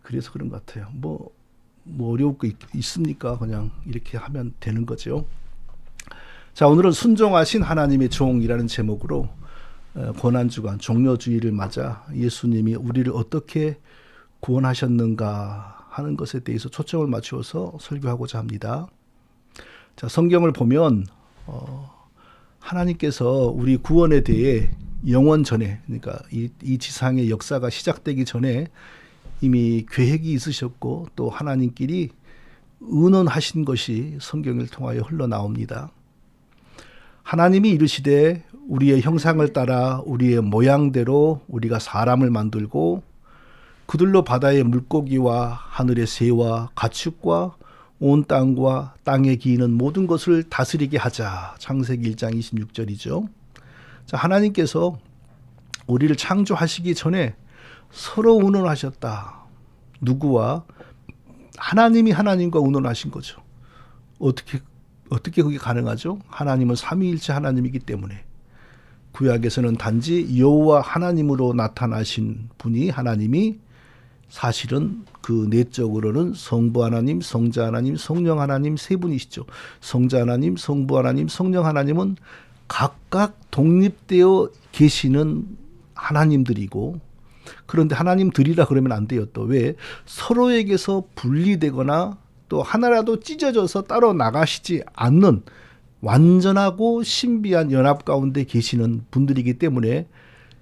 그래서 그런 것 같아요. 뭐 어려울 거 있습니까? 그냥 이렇게 하면 되는 거죠. 자, 오늘은 순종하신 하나님의 종이라는 제목으로 고난주간 종려주의를 맞아 예수님이 우리를 어떻게 구원하셨는가 하는 것에 대해서 초점을 맞추어서 설교하고자 합니다. 자, 성경을 보면 하나님께서 우리 구원에 대해 영원 전에, 그러니까 이 지상의 역사가 시작되기 전에 이미 계획이 있으셨고 또 하나님끼리 의논하신 것이 성경을 통하여 흘러나옵니다. 하나님이 이르시되 우리의 형상을 따라 우리의 모양대로 우리가 사람을 만들고 그들로 바다의 물고기와 하늘의 새와 가축과 온 땅과 땅에 기이는 모든 것을 다스리게 하자. 창세기 1장 26절이죠. 자, 하나님께서 우리를 창조하시기 전에 서로 의논하셨다. 누구와? 하나님이 하나님과 의논하신 거죠. 어떻게 그게 가능하죠? 하나님은 삼위일체 하나님이기 때문에. 구약에서는 단지 여호와 하나님으로 나타나신 분이 하나님이 사실은 그 내적으로는 성부 하나님, 성자 하나님, 성령 하나님 세 분이시죠. 성자 하나님, 성부 하나님, 성령 하나님은 각각 독립되어 계시는 하나님들이고, 그런데 하나님들이라 그러면 안 돼요. 또 왜? 서로에게서 분리되거나 또 하나라도 찢어져서 따로 나가시지 않는 완전하고 신비한 연합 가운데 계시는 분들이기 때문에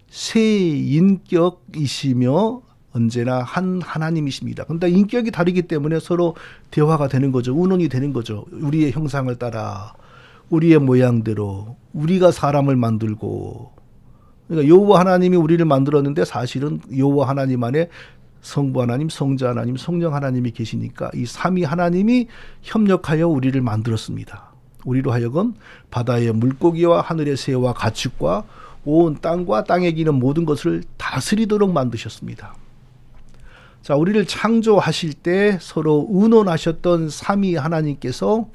세 인격이시며 언제나 한 하나님이십니다. 그런데 인격이 다르기 때문에 서로 대화가 되는 거죠. 의논이 되는 거죠. 우리의 형상을 따라 우리의 모양대로 우리가 사람을 만들고, 그러니까 여호와 하나님이 우리를 만들었는데 사실은 여호와 하나님 안에 성부 하나님, 성자 하나님, 성령 하나님이 계시니까 이 삼위 하나님이 협력하여 우리를 만들었습니다. 우리로 하여금 바다의 물고기와 하늘의 새와 가축과 온 땅과 땅에 기는 모든 것을 다스리도록 만드셨습니다. 자, 우리를 창조하실 때 서로 의논하셨던 삼위 하나님께서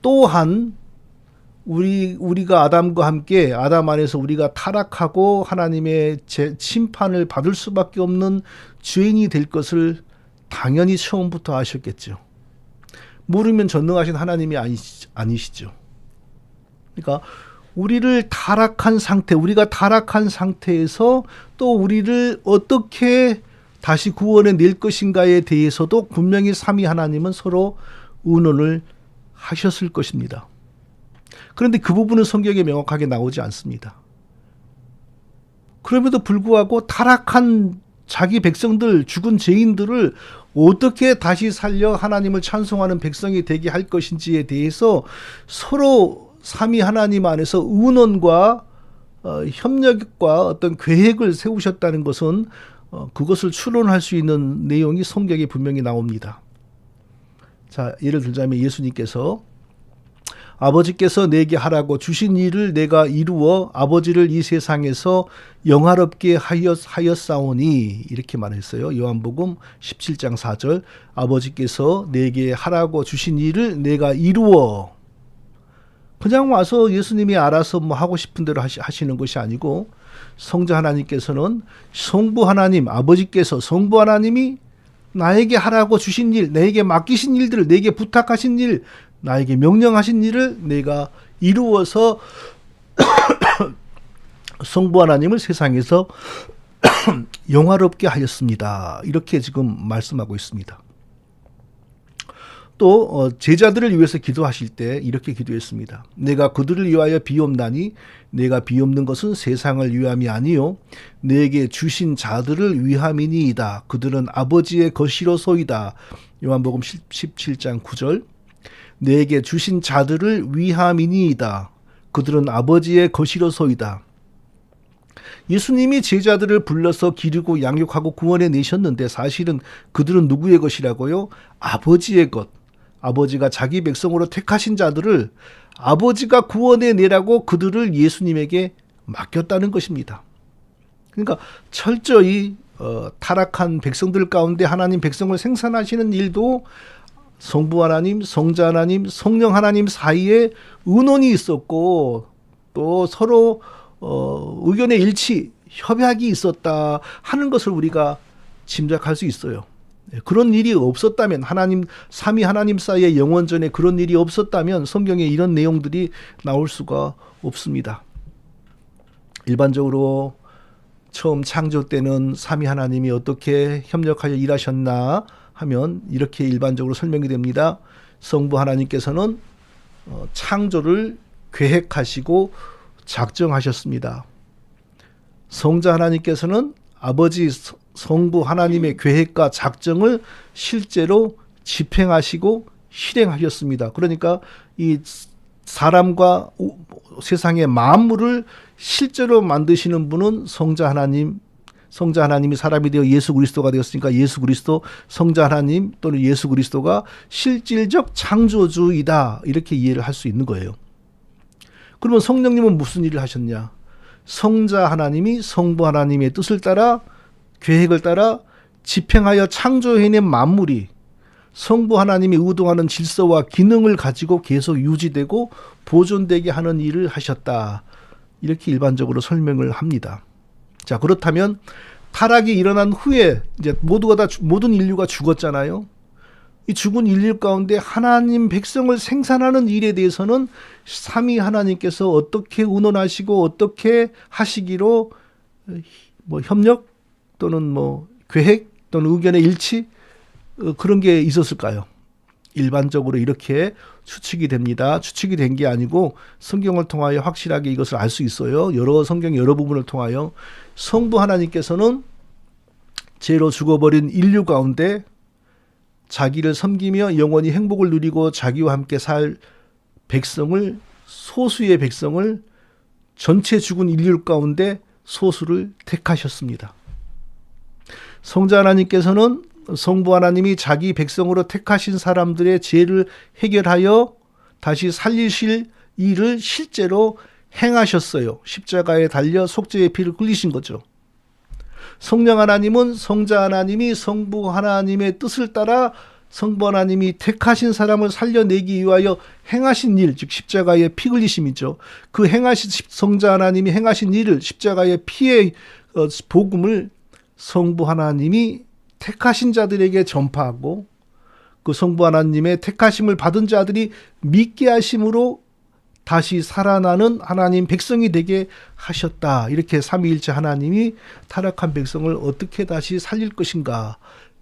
또한 우리가 아담과 함께 아담 안에서 우리가 타락하고 하나님의 심판을 받을 수밖에 없는 죄인이 될 것을 당연히 처음부터 아셨겠죠. 모르면 전능하신 하나님이 아니시죠. 그러니까 우리가 타락한 상태에서 또 우리를 어떻게 다시 구원해 낼 것인가에 대해서도 분명히 삼위 하나님은 서로 의논을 하셨을 것입니다. 그런데 그 부분은 성경에 명확하게 나오지 않습니다. 그럼에도 불구하고 타락한 자기 백성들, 죽은 죄인들을 어떻게 다시 살려 하나님을 찬송하는 백성이 되게 할 것인지에 대해서 서로 삼위 하나님 안에서 의논과 협력과 어떤 계획을 세우셨다는 것은 그것을 추론할 수 있는 내용이 성경에 분명히 나옵니다. 자, 예를 들자면 예수님께서 아버지께서 내게 하라고 주신 일을 내가 이루어 아버지를 이 세상에서 영화롭게 하였사오니, 이렇게 말했어요. 요한복음 17장 4절. 아버지께서 내게 하라고 주신 일을 내가 이루어. 그냥 와서 예수님이 알아서 뭐 하고 싶은 대로 하시는 것이 아니고, 성자 하나님께서는 성부 하나님, 아버지께서 성부 하나님이 나에게 하라고 주신 일, 내게 맡기신 일들을, 내게 부탁하신 일, 나에게 명령하신 일을 내가 이루어서 성부 하나님을 세상에서 영화롭게 하였습니다. 이렇게 지금 말씀하고 있습니다. 또 제자들을 위해서 기도하실 때 이렇게 기도했습니다. 내가 그들을 위하여 비옵나니 내가 비옵는 것은 세상을 위함이 아니요 내게 주신 자들을 위함이니이다. 그들은 아버지의 것이로소이다. 요한복음 17장 9절. 내게 주신 자들을 위함이니이다. 그들은 아버지의 것이로소이다. 예수님이 제자들을 불러서 기르고 양육하고 구원해 내셨는데 사실은 그들은 누구의 것이라고요? 아버지의 것. 아버지가 자기 백성으로 택하신 자들을 아버지가 구원해 내라고 그들을 예수님에게 맡겼다는 것입니다. 그러니까 철저히 타락한 백성들 가운데 하나님 백성을 생산하시는 일도 성부 하나님, 성자 하나님, 성령 하나님 사이에 의논이 있었고 또 서로 의견의 일치, 협약이 있었다 하는 것을 우리가 짐작할 수 있어요. 그런 일이 없었다면 하나님 삼위 하나님 사이의 영원전에 그런 일이 없었다면 성경에 이런 내용들이 나올 수가 없습니다. 일반적으로 처음 창조 때는 삼위 하나님이 어떻게 협력하여 일하셨나 하면 이렇게 일반적으로 설명이 됩니다. 성부 하나님께서는 창조를 계획하시고 작정하셨습니다. 성자 하나님께서는 아버지 성부 하나님의 계획과 작정을 실제로 집행하시고 실행하셨습니다. 그러니까 이 사람과 세상의 만물을 실제로 만드시는 분은 성자 하나님, 성자 하나님이 사람이 되어 예수 그리스도가 되었으니까 예수 그리스도, 성자 하나님 또는 예수 그리스도가 실질적 창조주이다, 이렇게 이해를 할 수 있는 거예요. 그러면 성령님은 무슨 일을 하셨냐? 성자 하나님이 성부 하나님의 뜻을 따라 계획을 따라 집행하여 창조해낸 만물이 성부 하나님이 의도하는 질서와 기능을 가지고 계속 유지되고 보존되게 하는 일을 하셨다, 이렇게 일반적으로 설명을 합니다. 자, 그렇다면 타락이 일어난 후에 이제 모든 인류가 죽었잖아요. 이 죽은 인류 가운데 하나님 백성을 생산하는 일에 대해서는 삼위 하나님께서 어떻게 운원하시고 어떻게 하시기로 협력 또는 계획 또는 의견의 일치, 그런 게 있었을까요? 일반적으로 이렇게 추측이 됩니다. 추측이 된 게 아니고 성경을 통하여 확실하게 이것을 알 수 있어요. 성경 여러 부분을 통하여 성부 하나님께서는 죄로 죽어버린 인류 가운데 자기를 섬기며 영원히 행복을 누리고 자기와 함께 살 백성을, 소수의 백성을, 전체 죽은 인류 가운데 소수를 택하셨습니다. 성자 하나님께서는 성부 하나님이 자기 백성으로 택하신 사람들의 죄를 해결하여 다시 살리실 일을 실제로 행하셨어요. 십자가에 달려 속죄의 피를 흘리신 거죠. 성령 하나님은 성자 하나님이 성부 하나님의 뜻을 따라 성부 하나님이 택하신 사람을 살려내기 위하여 행하신 일, 즉 십자가의 피 흘리심이죠. 그 성자 하나님이 행하신 일을, 십자가의 피의 복음을 성부 하나님이 택하신 자들에게 전파하고 그 성부 하나님의 택하심을 받은 자들이 믿게 하심으로 다시 살아나는 하나님 백성이 되게 하셨다. 이렇게 삼위일체 하나님이 타락한 백성을 어떻게 다시 살릴 것인가,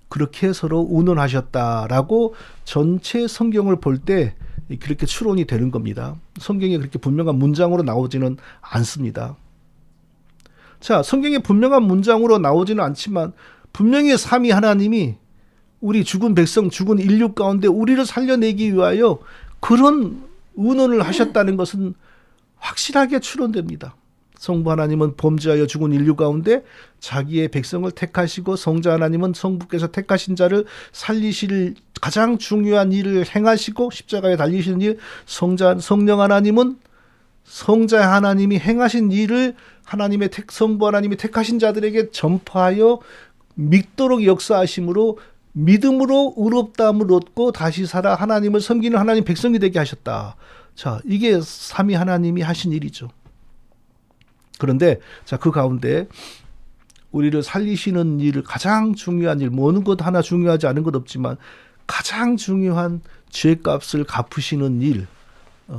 그렇게 서로 운운하셨다라고 전체 성경을 볼 때 그렇게 추론이 되는 겁니다. 성경에 그렇게 분명한 문장으로 나오지는 않습니다. 자, 성경에 분명한 문장으로 나오지는 않지만 분명히 삼위 하나님이 우리 죽은 백성, 죽은 인류 가운데 우리를 살려내기 위하여 그런 운운을 하셨다는 것은 확실하게 추론됩니다. 성부 하나님은 범죄하여 죽은 인류 가운데 자기의 백성을 택하시고 성자 하나님은 성부께서 택하신 자를 살리실 가장 중요한 일을 행하시고 십자가에 달리시는 일, 성령 하나님은 성자 하나님이 행하신 일을 성부 하나님이 택하신 자들에게 전파하여 믿도록 역사하심으로 믿음으로 의롭다함을 얻고 다시 살아 하나님을 섬기는 하나님 백성이 되게 하셨다. 자, 이게 삼위 하나님이 하신 일이죠. 그런데 자, 그 가운데 우리를 살리시는 일을 가장 중요한 일, 어느 것 하나 중요하지 않은 것 없지만 가장 중요한 죄값을 갚으시는 일,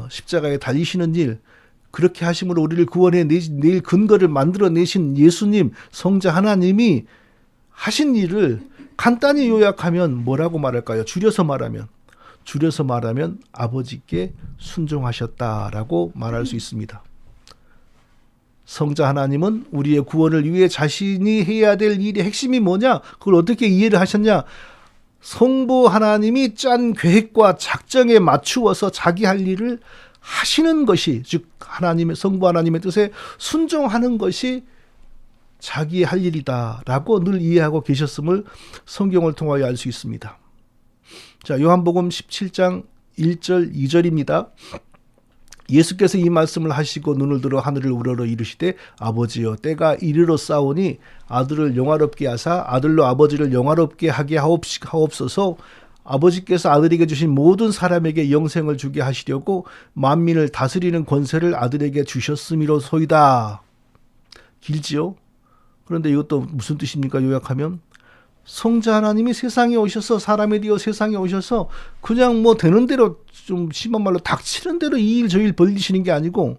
십자가에 달리시는 일, 그렇게 하심으로 우리를 구원해 낼 근거를 만들어내신 예수님, 성자 하나님이 하신 일을 간단히 요약하면 뭐라고 말할까요? 줄여서 말하면 아버지께 순종하셨다라고 말할 수 있습니다. 성자 하나님은 우리의 구원을 위해 자신이 해야 될 일의 핵심이 뭐냐? 그걸 어떻게 이해를 하셨냐? 성부 하나님이 짠 계획과 작정에 맞추어서 자기 할 일을 하시는 것이, 즉 성부 하나님의 뜻에 순종하는 것이 자기의 할 일이다라고 늘 이해하고 계셨음을 성경을 통하여 알 수 있습니다. 자, 요한복음 17장 1절 2절입니다. 예수께서 이 말씀을 하시고 눈을 들어 하늘을 우러러 이르시되 아버지여 때가 이르러 싸우니 아들을 영화롭게 하사 아들로 아버지를 영화롭게 하게 하옵소서. 아버지께서 아들에게 주신 모든 사람에게 영생을 주게 하시려고 만민을 다스리는 권세를 아들에게 주셨음이로소이다. 길지요? 그런데 이것도 무슨 뜻입니까? 요약하면 성자 하나님이 세상에 오셔서 사람이 되어 세상에 오셔서 그냥 뭐 되는 대로 좀 심한 말로 닥치는 대로 이 일 저 일 벌리시는 게 아니고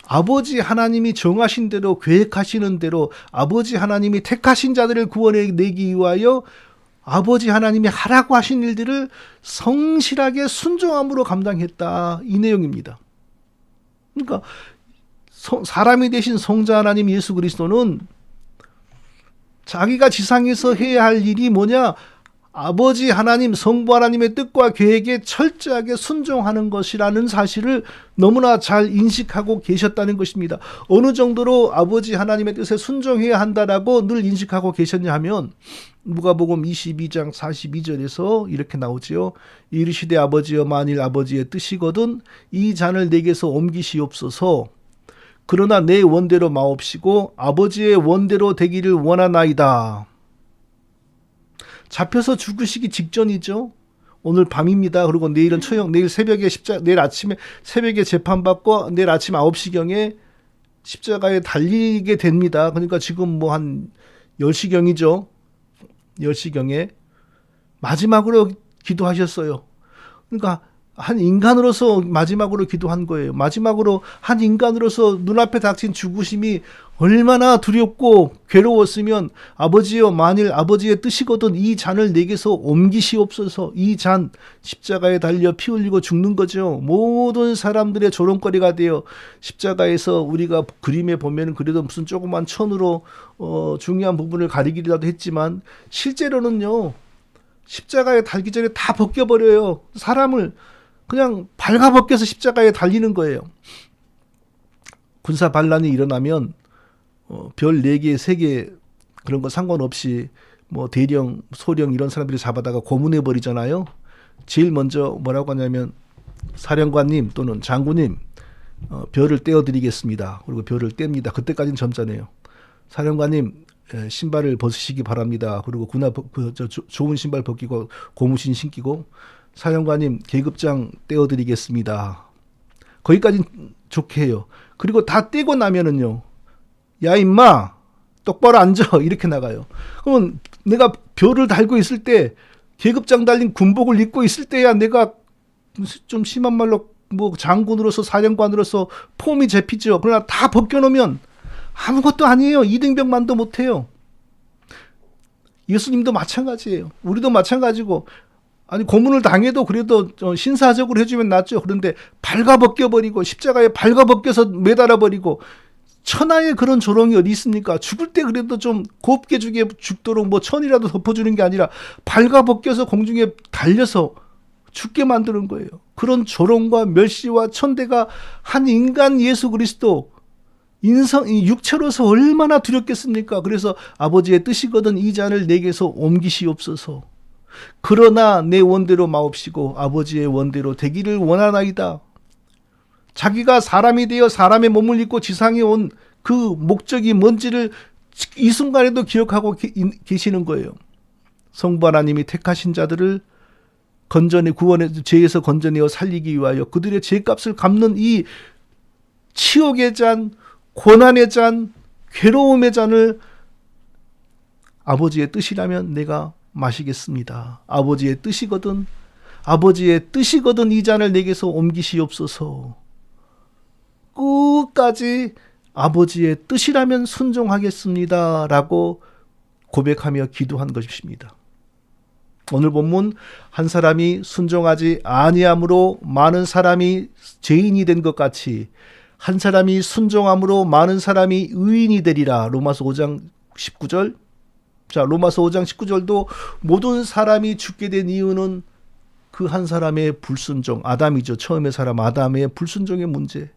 아버지 하나님이 정하신 대로 계획하시는 대로 아버지 하나님이 택하신 자들을 구원해내기 위하여 아버지 하나님이 하라고 하신 일들을 성실하게 순종함으로 감당했다. 이 내용입니다. 그러니까 사람이 되신 성자 하나님 예수 그리스도는 자기가 지상에서 해야 할 일이 뭐냐? 아버지 하나님, 성부 하나님의 뜻과 계획에 철저하게 순종하는 것이라는 사실을 너무나 잘 인식하고 계셨다는 것입니다. 어느 정도로 아버지 하나님의 뜻에 순종해야 한다라고 늘 인식하고 계셨냐 하면 누가복음 22장 42절에서 이렇게 나오지요. 이르시되 아버지여 만일 아버지의 뜻이거든 이 잔을 내게서 옮기시옵소서. 그러나 내 원대로 마옵시고 아버지의 원대로 되기를 원하나이다. 잡혀서 죽으시기 직전이죠. 오늘 밤입니다. 그리고 내일은 처형, 내일 새벽에 내일 아침에 새벽에 재판받고 내일 아침 9시경에 십자가에 달리게 됩니다. 그러니까 지금 뭐 한 10시경이죠. 10시경에 마지막으로 기도하셨어요. 그러니까 한 인간으로서 마지막으로 기도한 거예요. 마지막으로 한 인간으로서 눈앞에 닥친 죽으심이 얼마나 두렵고 괴로웠으면 아버지여 만일 아버지의 뜻이거든 이 잔을 내게서 옮기시옵소서. 이 잔 십자가에 달려 피 흘리고 죽는 거죠. 모든 사람들의 조롱거리가 되어 십자가에서 우리가 그림에 보면 그래도 무슨 조그만 천으로 중요한 부분을 가리기라도 했지만 실제로는요. 십자가에 달기 전에 다 벗겨버려요. 사람을 그냥 발가벗겨서 십자가에 달리는 거예요. 군사 반란이 일어나면 별 4개, 3개 그런 거 상관없이 뭐 대령, 소령 이런 사람들이 잡아다가 고문해 버리잖아요. 제일 먼저 뭐라고 하냐면 사령관님 또는 장군님 별을 떼어드리겠습니다. 그리고 별을 뗍니다. 그때까지는 점잖아요. 사령관님 신발을 벗으시기 바랍니다. 그리고 좋은 신발 벗기고 고무신 신기고 사령관님 계급장 떼어드리겠습니다. 거기까지는 좋게 해요. 그리고 다 떼고 나면은요. 야 임마 똑바로 앉아 이렇게 나가요. 그러면 내가 별을 달고 있을 때 계급장 달린 군복을 입고 있을 때야 내가 좀 심한 말로 뭐 장군으로서 사령관으로서 폼이 잡히죠. 그러나 다 벗겨놓으면 아무것도 아니에요. 이등병만도 못해요. 예수님도 마찬가지예요. 우리도 마찬가지고 아니 고문을 당해도 그래도 신사적으로 해주면 낫죠. 그런데 발가벗겨버리고 십자가에 발가벗겨서 매달아버리고 천하에 그런 조롱이 어디 있습니까? 죽을 때 그래도 좀 곱게 죽도록 뭐 천이라도 덮어주는 게 아니라 발가벗겨서 공중에 달려서 죽게 만드는 거예요. 그런 조롱과 멸시와 천대가 한 인간 예수 그리스도 육체로서 얼마나 두렵겠습니까? 그래서 아버지의 뜻이거든 이 잔을 내게서 옮기시옵소서. 그러나 내 원대로 마옵시고 아버지의 원대로 되기를 원하나이다. 자기가 사람이 되어 사람의 몸을 입고 지상에 온 그 목적이 뭔지를 이 순간에도 기억하고 계시는 거예요. 성부 하나님이 택하신 자들을 구원해 죄에서 건져내어 살리기 위하여 그들의 죄값을 갚는 이 치욕의 잔, 고난의 잔, 괴로움의 잔을 아버지의 뜻이라면 내가 마시겠습니다. 아버지의 뜻이거든 이 잔을 내게서 옮기시옵소서. 끝까지 아버지의 뜻이라면 순종하겠습니다. 라고 고백하며 기도한 것입니다. 오늘 본문 한 사람이 순종하지 아니함으로 많은 사람이 죄인이 된 것 같이 한 사람이 순종함으로 많은 사람이 의인이 되리라. 로마서 5장 19절. 자, 로마서 5장 19절도 모든 사람이 죽게 된 이유는 그 한 사람의 불순종, 아담이죠. 처음의 사람 아담의 불순종의 문제.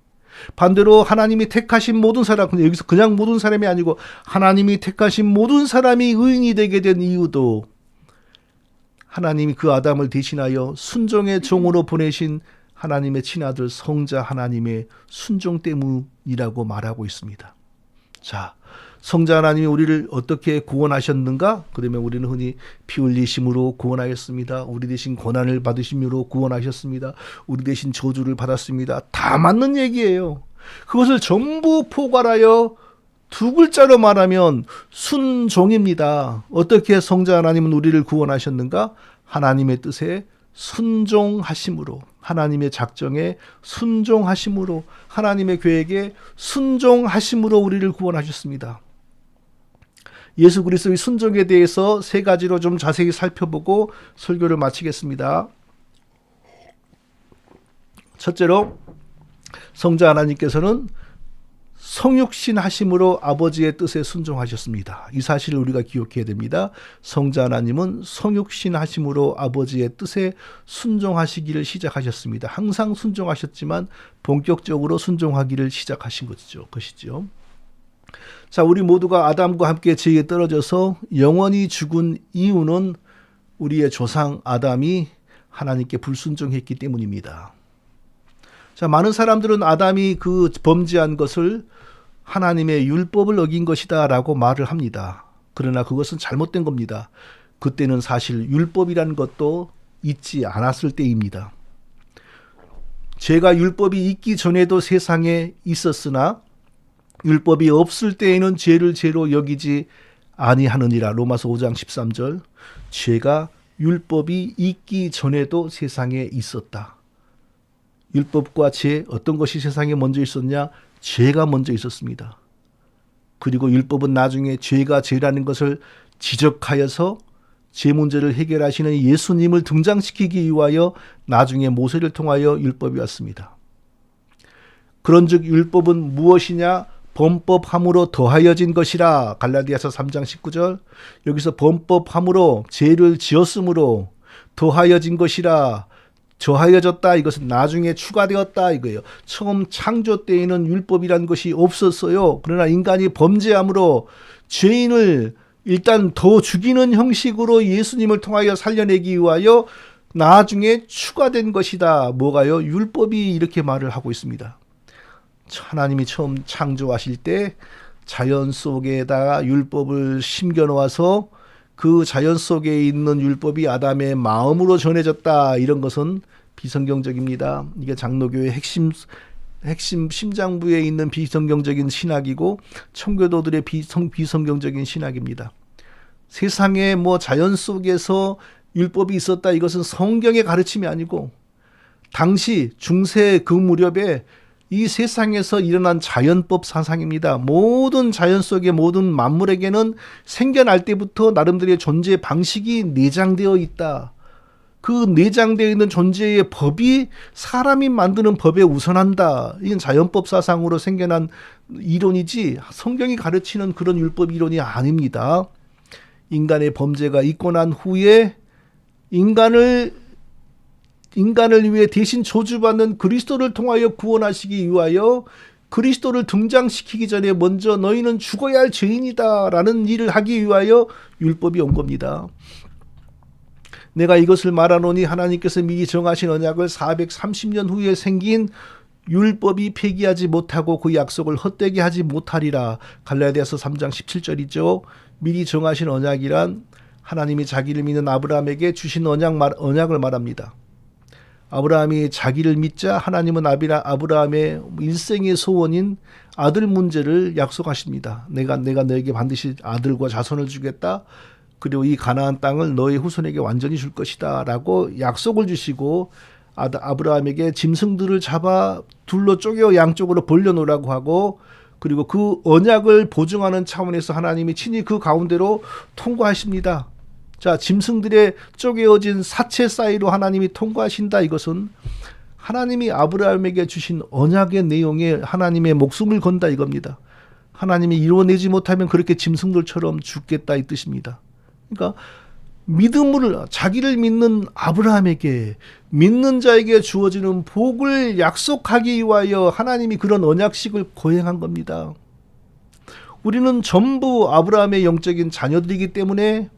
반대로 하나님이 택하신 모든 사람, 근데 여기서 그냥 모든 사람이 아니고 하나님이 택하신 모든 사람이 의인이 되게 된 이유도 하나님이 그 아담을 대신하여 순종의 종으로 보내신 하나님의 친아들 성자 하나님의 순종 때문이라고 말하고 있습니다. 자, 성자 하나님이 우리를 어떻게 구원하셨는가? 그러면 우리는 흔히 피 흘리심으로 구원하였습니다. 우리 대신 고난을 받으심으로 구원하셨습니다. 우리 대신 저주를 받았습니다. 다 맞는 얘기예요. 그것을 전부 포괄하여 두 글자로 말하면 순종입니다. 어떻게 성자 하나님은 우리를 구원하셨는가? 하나님의 뜻에 순종하심으로, 하나님의 작정에 순종하심으로, 하나님의 계획에 순종하심으로 우리를 구원하셨습니다. 예수 그리스도의 순종에 대해서 세 가지로 좀 자세히 살펴보고 설교를 마치겠습니다. 첫째로, 성자 하나님께서는 성육신 하심으로 아버지의 뜻에 순종하셨습니다. 이 사실을 우리가 기억해야 됩니다. 성자 하나님은 성육신 하심으로 아버지의 뜻에 순종하시기를 시작하셨습니다. 항상 순종하셨지만 본격적으로 순종하기를 시작하신 것이죠. 자, 우리 모두가 아담과 함께 죄에 떨어져서 영원히 죽은 이유는 우리의 조상 아담이 하나님께 불순종했기 때문입니다. 자, 많은 사람들은 아담이 그 범죄한 것을 하나님의 율법을 어긴 것이다 라고 말을 합니다. 그러나 그것은 잘못된 겁니다. 그때는 사실 율법이라는 것도 있지 않았을 때입니다. 죄가 율법이 있기 전에도 세상에 있었으나 율법이 없을 때에는 죄를 죄로 여기지 아니하느니라. 로마서 5장 13절. 죄가 율법이 있기 전에도 세상에 있었다. 율법과 죄, 어떤 것이 세상에 먼저 있었냐? 죄가 먼저 있었습니다. 그리고 율법은 나중에 죄가 죄라는 것을 지적하여서 죄 문제를 해결하시는 예수님을 등장시키기 위하여 나중에 모세를 통하여 율법이 왔습니다. 그런즉 율법은 무엇이냐? 범법함으로 더하여진 것이라. 갈라디아서 3장 19절. 여기서 범법함으로, 죄를 지었으므로 더하여진 것이라. 더하여졌다, 이것은 나중에 추가되었다 이거예요. 처음 창조 때에는 율법이란 것이 없었어요. 그러나 인간이 범죄함으로 죄인을 일단 더 죽이는 형식으로 예수님을 통하여 살려내기 위하여 나중에 추가된 것이다. 뭐가요? 율법이 이렇게 말을 하고 있습니다. 하나님이 처음 창조하실 때 자연 속에다가 율법을 심겨놓아서 그 자연 속에 있는 율법이 아담의 마음으로 전해졌다. 이런 것은 비성경적입니다. 이게 장로교의 핵심 심장부에 있는 비성경적인 신학이고 청교도들의 비성경적인 신학입니다. 세상에 자연 속에서 율법이 있었다. 이것은 성경의 가르침이 아니고 당시 중세 그 무렵에 이 세상에서 일어난 자연법 사상입니다. 모든 자연 속의 모든 만물에게는 생겨날 때부터 나름대로의 존재 방식이 내장되어 있다. 그 내장되어 있는 존재의 법이 사람이 만드는 법에 우선한다. 이건 자연법 사상으로 생겨난 이론이지 성경이 가르치는 그런 율법 이론이 아닙니다. 인간의 범죄가 있고 난 후에 인간을 위해 대신 저주받는 그리스도를 통하여 구원하시기 위하여 그리스도를 등장시키기 전에 먼저 너희는 죽어야 할 죄인이다 라는 일을 하기 위하여 율법이 온 겁니다. 내가 이것을 말하노니 하나님께서 미리 정하신 언약을 430년 후에 생긴 율법이 폐기하지 못하고 그 약속을 헛되게 하지 못하리라. 갈라디아서 3장 17절이죠. 미리 정하신 언약이란 하나님이 자기를 믿는 아브라함에게 주신 언약을 말합니다. 아브라함이 자기를 믿자 하나님은 아브라함의 일생의 소원인 아들 문제를 약속하십니다. 내가 너에게 반드시 아들과 자손을 주겠다. 그리고 이 가나안 땅을 너의 후손에게 완전히 줄 것이다 라고 약속을 주시고 아브라함에게 짐승들을 잡아 둘로 쪼개어 양쪽으로 벌려놓으라고 하고 그리고 그 언약을 보증하는 차원에서 하나님이 친히 그 가운데로 통과하십니다. 자, 짐승들의 쪼개어진 사체 사이로 하나님이 통과하신다. 이것은 하나님이 아브라함에게 주신 언약의 내용에 하나님의 목숨을 건다 이겁니다. 하나님이 이루어내지 못하면 그렇게 짐승들처럼 죽겠다 이 뜻입니다. 그러니까 자기를 믿는 아브라함에게 믿는 자에게 주어지는 복을 약속하기 위하여 하나님이 그런 언약식을 거행한 겁니다. 우리는 전부 아브라함의 영적인 자녀들이기 때문에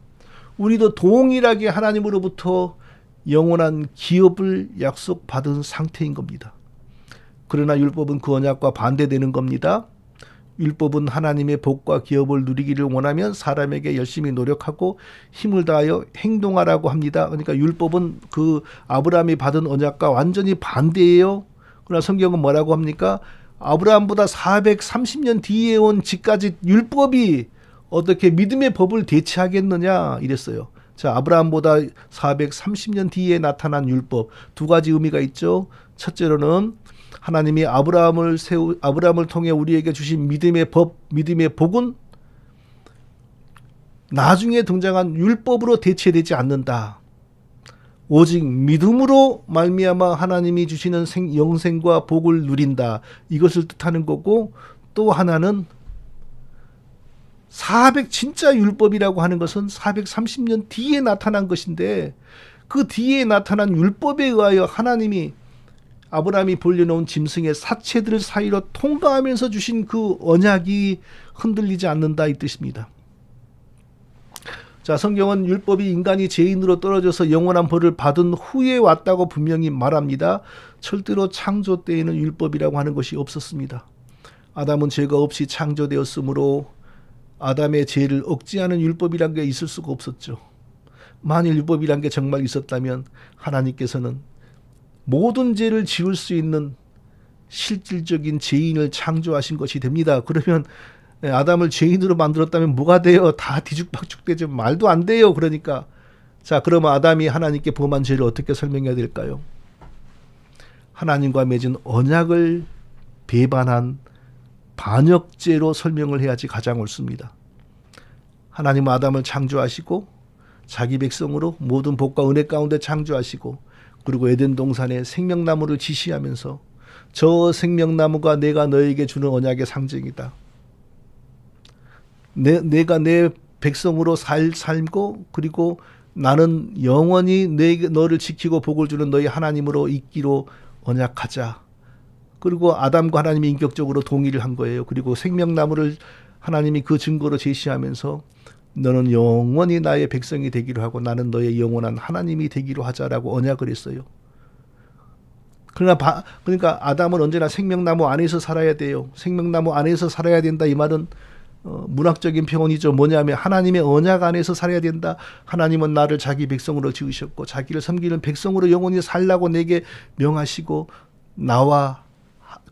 우리도 동일하게 하나님으로부터 영원한 기업을 약속받은 상태인 겁니다. 그러나 율법은 그 언약과 반대되는 겁니다. 율법은 하나님의 복과 기업을 누리기를 원하면 사람에게 열심히 노력하고 힘을 다하여 행동하라고 합니다. 그러니까 율법은 그 아브라함이 받은 언약과 완전히 반대예요. 그러나 성경은 뭐라고 합니까? 아브라함보다 430년 뒤에 온 지금까지 율법이 어떻게 믿음의 법을 대체하겠느냐 이랬어요. 자, 아브라함보다 430년 뒤에 나타난 율법 두 가지 의미가 있죠. 첫째로는 하나님이 아브라함을 통해 우리에게 주신 믿음의 법, 믿음의 복은 나중에 등장한 율법으로 대체되지 않는다. 오직 믿음으로 말미암아 하나님이 주시는 영생과 복을 누린다. 이것을 뜻하는 거고, 또 하나는 진짜 율법이라고 하는 것은 430년 뒤에 나타난 것인데, 그 뒤에 나타난 율법에 의하여 하나님이 아브라함이 벌려놓은 짐승의 사체들 사이로 통과하면서 주신 그 언약이 흔들리지 않는다 이 뜻입니다. 자, 성경은 율법이 인간이 죄인으로 떨어져서 영원한 벌을 받은 후에 왔다고 분명히 말합니다. 절대로 창조 때에는 율법이라고 하는 것이 없었습니다. 아담은 죄가 없이 창조되었으므로 아담의 죄를 억제하는 율법이란 게 있을 수가 없었죠. 만일 율법이란 게 정말 있었다면 하나님께서는 모든 죄를 지울 수 있는 실질적인 죄인을 창조하신 것이 됩니다. 그러면 아담을 죄인으로 만들었다면 뭐가 돼요? 다 뒤죽박죽되죠. 말도 안 돼요. 그러니까 자, 그러면 아담이 하나님께 범한 죄를 어떻게 설명해야 될까요? 하나님과 맺은 언약을 배반한 반역죄로 설명을 해야지 가장 옳습니다. 하나님은 아담을 창조하시고 자기 백성으로 모든 복과 은혜 가운데 창조하시고, 그리고 에덴 동산에 생명나무를 지시하면서 저 생명나무가 내가 너에게 주는 언약의 상징이다. 내가 내 백성으로 살고, 그리고 나는 영원히 너를 지키고 복을 주는 너희 하나님으로 있기로 언약하자. 그리고 아담과 하나님이 인격적으로 동의를 한 거예요. 그리고 생명나무를 하나님이 그 증거로 제시하면서 너는 영원히 나의 백성이 되기로 하고 나는 너의 영원한 하나님이 되기로 하자라고 언약을 했어요. 그러니까 아담은 언제나 생명나무 안에서 살아야 돼요. 생명나무 안에서 살아야 된다. 이 말은 문학적인 표현이죠. 뭐냐면 하나님의 언약 안에서 살아야 된다. 하나님은 나를 자기 백성으로 지으셨고 자기를 섬기는 백성으로 영원히 살라고 내게 명하시고 나와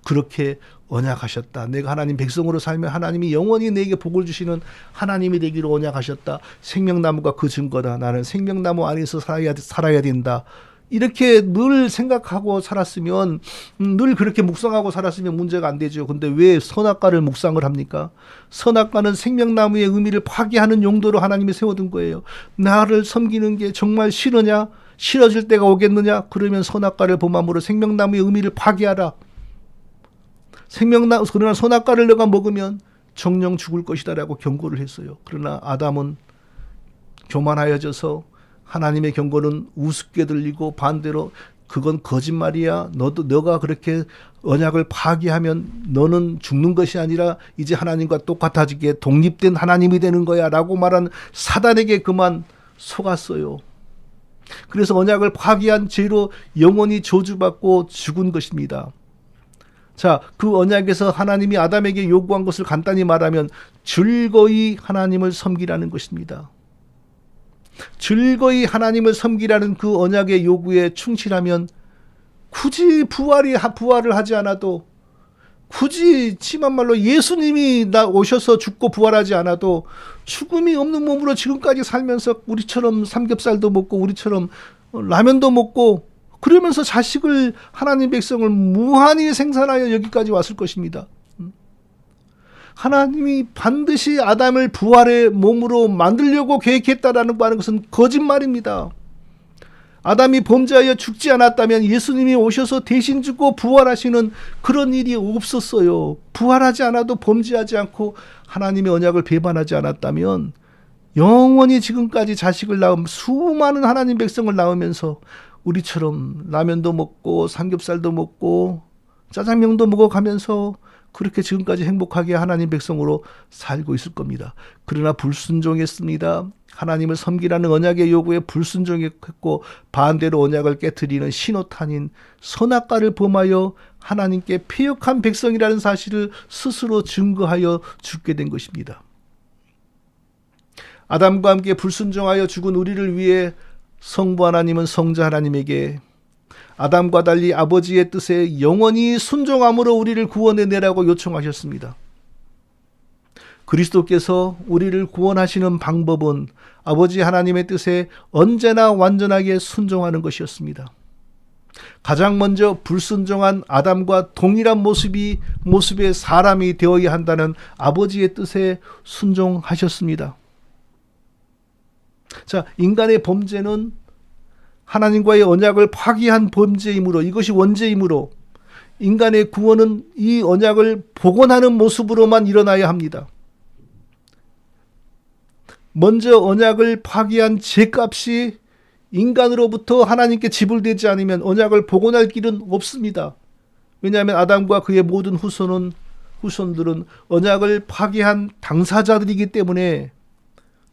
그렇게 언약하셨다. 내가 하나님 백성으로 살면 하나님이 영원히 내게 복을 주시는 하나님이 되기로 언약하셨다. 생명나무가 그 증거다. 나는 생명나무 안에서 살아야 된다. 이렇게 늘 생각하고 살았으면, 늘 그렇게 묵상하고 살았으면 문제가 안 되죠. 근데 왜 선악과를 묵상을 합니까? 선악과는 생명나무의 의미를 파괴하는 용도로 하나님이 세워둔 거예요. 나를 섬기는 게 정말 싫으냐? 싫어질 때가 오겠느냐? 그러면 선악과를 범함으로 생명나무의 의미를 파괴하라. 그러나 선악과를 너가 먹으면 정령 죽을 것이다라고 경고를 했어요. 그러나 아담은 교만하여져서 하나님의 경고는 우습게 들리고 반대로 그건 거짓말이야. 너가 그렇게 언약을 파기하면 너는 죽는 것이 아니라 이제 하나님과 똑같아지게 독립된 하나님이 되는 거야 라고 말한 사단에게 그만 속았어요. 그래서 언약을 파기한 죄로 영원히 저주받고 죽은 것입니다. 자, 그 언약에서 하나님이 아담에게 요구한 것을 간단히 말하면 즐거이 하나님을 섬기라는 것입니다. 즐거이 하나님을 섬기라는 그 언약의 요구에 충실하면 굳이 부활을 하지 않아도, 굳이 심한 말로 예수님이 오셔서 죽고 부활하지 않아도 죽음이 없는 몸으로 지금까지 살면서 우리처럼 삼겹살도 먹고 우리처럼 라면도 먹고 그러면서 자식을, 하나님 백성을 무한히 생산하여 여기까지 왔을 것입니다. 하나님이 반드시 아담을 부활의 몸으로 만들려고 계획했다라는 것은 거짓말입니다. 아담이 범죄하여 죽지 않았다면 예수님이 오셔서 대신 죽고 부활하시는 그런 일이 없었어요. 부활하지 않아도 범죄하지 않고 하나님의 언약을 배반하지 않았다면 영원히 지금까지 자식을 낳은 수많은 하나님 백성을 낳으면서 우리처럼 라면도 먹고 삼겹살도 먹고 짜장면도 먹어가면서 그렇게 지금까지 행복하게 하나님 백성으로 살고 있을 겁니다. 그러나 불순종했습니다. 하나님을 섬기라는 언약의 요구에 불순종했고 반대로 언약을 깨트리는 신호탄인 선악과를 범하여 하나님께 패역한 백성이라는 사실을 스스로 증거하여 죽게 된 것입니다. 아담과 함께 불순종하여 죽은 우리를 위해 성부 하나님은 성자 하나님에게 아담과 달리 아버지의 뜻에 영원히 순종함으로 우리를 구원해내라고 요청하셨습니다. 그리스도께서 우리를 구원하시는 방법은 아버지 하나님의 뜻에 언제나 완전하게 순종하는 것이었습니다. 가장 먼저 불순종한 아담과 동일한 모습의 사람이 되어야 한다는 아버지의 뜻에 순종하셨습니다. 자, 인간의 범죄는 하나님과의 언약을 파기한 범죄이므로, 이것이 원죄이므로 인간의 구원은 이 언약을 복원하는 모습으로만 일어나야 합니다. 먼저 언약을 파기한 죄값이 인간으로부터 하나님께 지불되지 않으면 언약을 복원할 길은 없습니다. 왜냐하면 아담과 그의 모든 후손들은 언약을 파기한 당사자들이기 때문에,